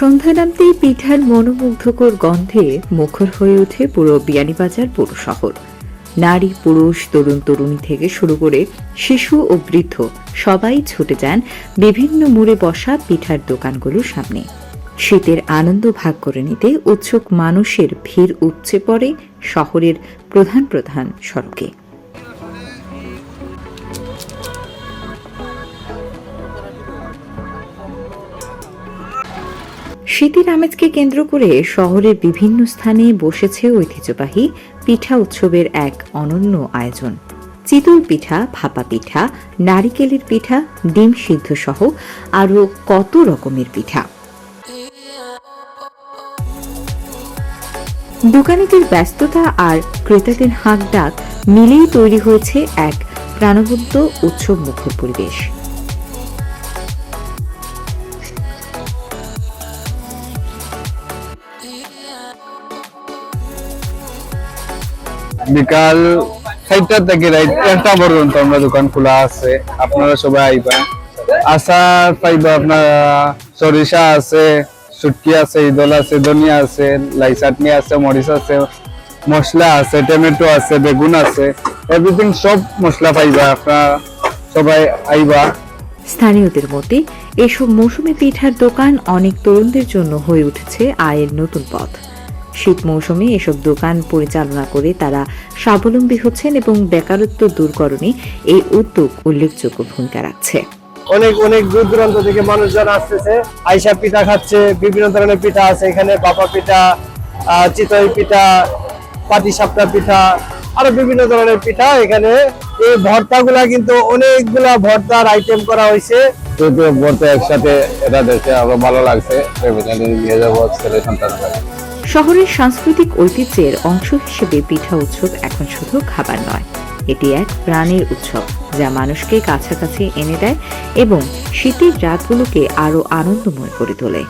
সন্ধ্যা নামতেই পিঠার মনোমুগ্ধকর গন্ধে মুখর হয়ে ওঠে পুরো বিয়ানীবাজার পৌর শহর। নারী, পুরুষ, তরুণ তরুণী থেকে শুরু করে শিশু ও বৃদ্ধ সবাই ছুটে যান বিভিন্ন মোড়ে বসা পিঠার দোকানগুলোর সামনে। শীতের আনন্দ ভাগ করে নিতে উৎসুক মানুষের ভিড় উপচে পড়ে শহরের প্রধান প্রধান সড়কে। শীতের আমেজকে কেন্দ্র করে শহরের বিভিন্ন স্থানে বসেছে ঐতিহ্যবাহী পিঠা উৎসবের এক অনন্য আয়োজন। চিতল পিঠা, ভাপা পিঠা, নারিকেলের পিঠা, ডিম সিদ্ধ সহ আরও কত রকমের পিঠা। দোকানিদের ব্যস্ততা আর ক্রেতাদের হাঁক ডাক মিলেই তৈরি হয়েছে এক প্রাণবন্ত উৎসব মুখর পরিবেশ। বিকাল 4টা থেকে রাত 1টা পর্যন্ত আমরা দোকান খোলা আছে। আপনারা সবাই আইবা, আচার পাইবা, আপনারা সরিষা আছে, শুটকি আছে, ইদল আছে, ধনিয়া আছে, লাই চাটনি আছে, মরিচ আছে, মশলা আছে, টমেটো আছে, বেগুন আছে, এভরিথিং সব মশলা পাইবা। আপনারা সবাই আইবা। স্থানীয়দের মতে এসব মৌসুমী পিঠার দোকান অনেক তরুণদের জন্য হয়ে উঠেছে আয়ের নতুন পথ। শীত মৌসুমে এসব দোকান পরিচালনা করে তারা স্বাবলম্বী হচ্ছেন এবং বেকারত্ব দূরকরণে এই উদ্যোগ উল্লেখযোগ্য ভূমিকা রাখছে। অনেক অনেক দূর দূরান্ত থেকে মানুষজন আসতেছে, আইসা পিঠা খাচ্ছে। বিভিন্ন ধরনের পিঠা আছে এখানে, বাপা পিঠা, চিতই পিঠা, পাটিসাপটা পিঠা, আরো বিভিন্ন ধরনের পিঠা এখানে। এই ভর্তাগুলা কিন্তু অনেকগুলা ভর্তার আইটেম করা হয়েছে। ভর্তা একসাথে এটা দেখে আরো ভালো লাগছে। নিয়ে যাবো ছেলে সন্তান। শহরের সাংস্কৃতিক ঐতিহ্যের অংশ হিসেবে পিঠা উৎসব এখন শুধু খাবার নয়, এটি এক প্রাণের উৎসব যা মানুষকে কাছাকাছি এনে দেয় এবং শীতের রাতগুলোকে আরো আনন্দময় করে তোলে।